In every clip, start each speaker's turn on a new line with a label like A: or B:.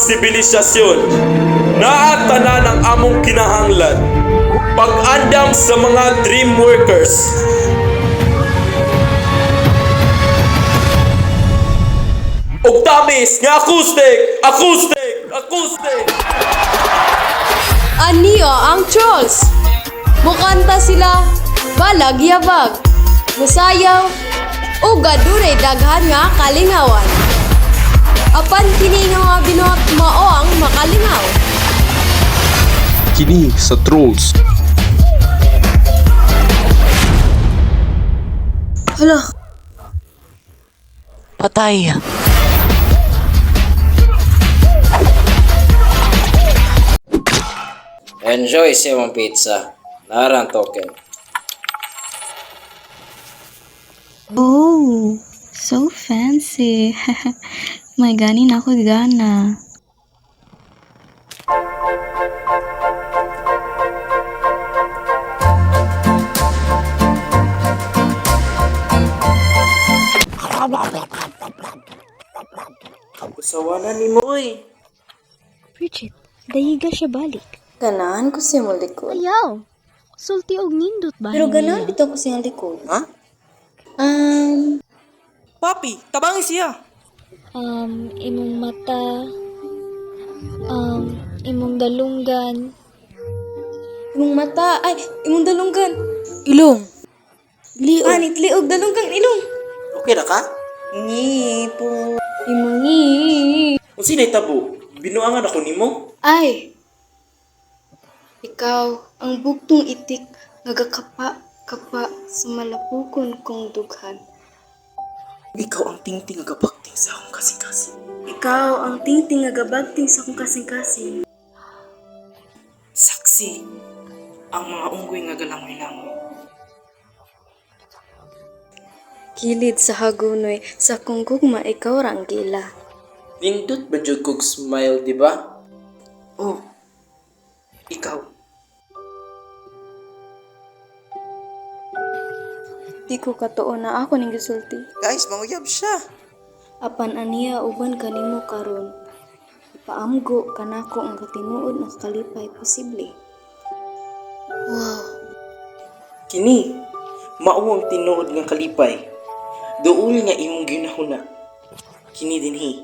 A: sibilisasyon. Naatanan ang among kinahanglan. Pag-andam sa mga dream workers. Og tamis nga acoustic! Acoustic! Acoustic!
B: Aniya ang trolls. Mukanta sila balag yabag. Musayaw o gadure daghan nga kalingawan. Apan kini nga binuhat mao ang makalingaw.
C: Kini sa Trolls.
B: Hala,
D: Patay.
E: Enjoy sa imong pizza. Narang token.
F: Oh, so fancy. May ganin ako gana.
A: Usawanan ni Moy.
F: Bridget, dayiga siya balik.
B: ganahan ko si mong likod.
F: Ayaw. Sulti og nindot ba?
B: Pero ganahan bitaw ko siyang likod.
A: Ha? Papi, tabangi siya.
F: Imong mata. Imong dalunggan.
B: Imong mata, ay, imong dalunggan.
D: Ilong.
B: Liog. Anit, liog, dalunggan, ilong.
A: Okay na ka?
B: Ngipo. Imong ngi.
A: Kung sina'y tabo, binuangan ako nimo.
B: Ay, ikaw ang bugtong itik nagakapa-kapa sa malapukon kong dughan.
A: Ikaw ang tingting agabakting sa akong kasing-kasing.
B: Ikaw ang tingting agabagting sa kong kasing-kasing.
A: Saksi ang mga unggoy nga galangoy-langoy.
B: Kilid sa hagunoy sa kong gugma ikaw ranggila.
E: Nindot ba jud kog smile, di ba?
A: Oh, ikaw.
B: Di ko katuon na ako ning gisulti.
A: Guys, manguyab siya.
B: Apan aniya uban kanimo karon. Ipaamgo kanako ang katinuod ng kalipay posible. Wow.
A: Kini, mao ang tinuod nga kalipay. Duol nga imong ginahuna. Kini dinhi.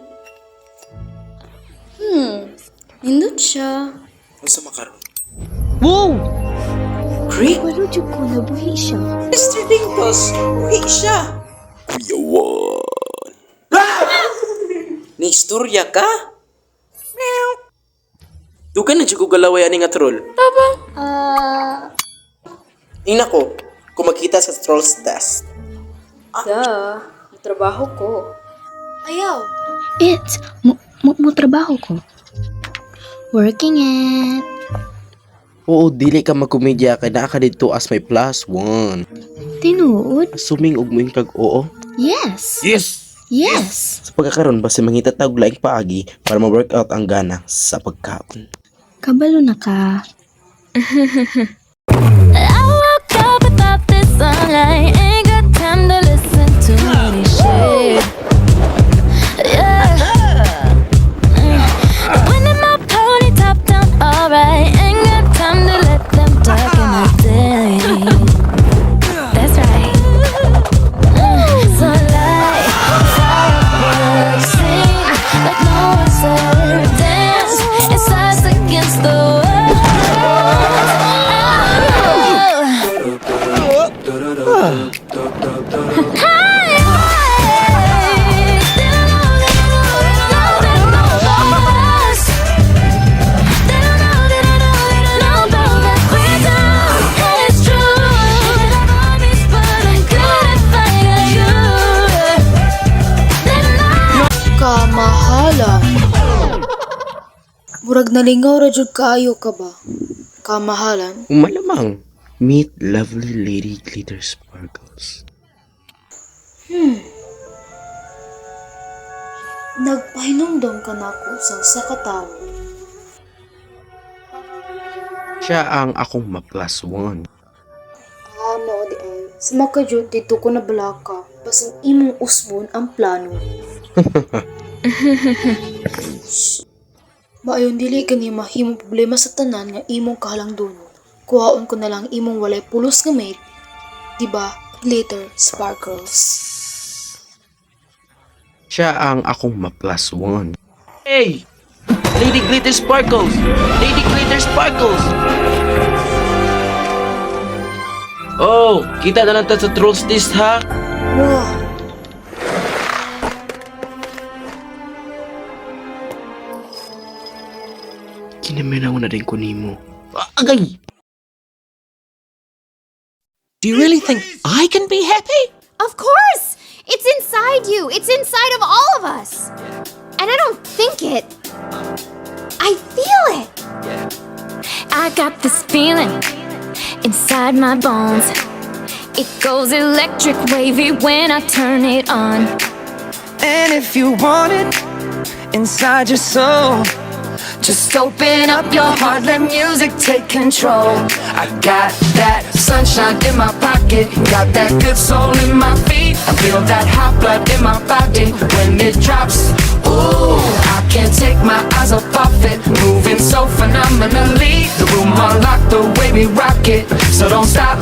B: Nindot siya.
A: Unsa makaron?
D: Wow!
A: Creek?
F: Walo jud ko nabuhi siya.
A: Mr. Dimples, uwi siya.
C: Kuyawan.
A: Ni istorya ka? Meow. Dugan na dyan ko galaway ani nga troll. Ina ko, kung makita sa Trolls Dust.
B: Da, trabaho ko. Ayaw.
F: It's, mo trabaho ko. Working it.
C: Oo, dili ka magkomedya kay naa ka dito as my +1.
F: Tinuod?
C: Assuming og moing kag oo.
F: Yes.
C: Yes.
F: Yes.
C: Sa pagkakaroon basta mangitatag laing paagi para ma-workout ang gana sa pagkaon.
F: Kabalo na ka.
G: I woke up without the sunlight. Ain't got time to listen to any shit. Yeah. When in my pony top down, alright. Ain't got time to let them talk in my day. That's right. So like fireworks, sing like no one's ever danced. It's us against the world.
B: Kamahalan. Murag nalingaw ra jud kaayo ka ba? Kamahalan.
C: Malamang meet lovely lady glitter sparkles.
B: Nagpahinumdom ka nako sa usa ka tawo.
C: Siya ang akong ma+1.
B: Ano di ay. Sa makajud dito ko na balaka. Basang imong usbon ang plano.
D: Maayon dili kani mahimong problema sa tanan nga imong kahalangdon. Kuhaon ko na lang imong walay pulos nga mate. Diba? Glitter Sparkles.
C: Siya ang akong ma-plus one. Hey! Lady Glitter Sparkles! Lady Glitter Sparkles! Oh, kita na lang ta sa Trolls List ha?
D: Wow!
C: Kinaminaw na din ko nimo. Agay!
H: Do you really think I can be happy?
B: Of course! It's inside you. It's inside of all of us. And I don't think it. I feel it.
G: I got this feeling inside my bones. It goes electric wavy when I turn it on.
I: And if you want it inside your soul, just open up your heart, let music take control. I got that sunshine in my pocket, got that good soul in my feet. I feel that hot blood in my body when it drops. Ooh, I can't take my eyes off of it, moving so phenomenally. The room unlocked the way we rock it, so don't stop.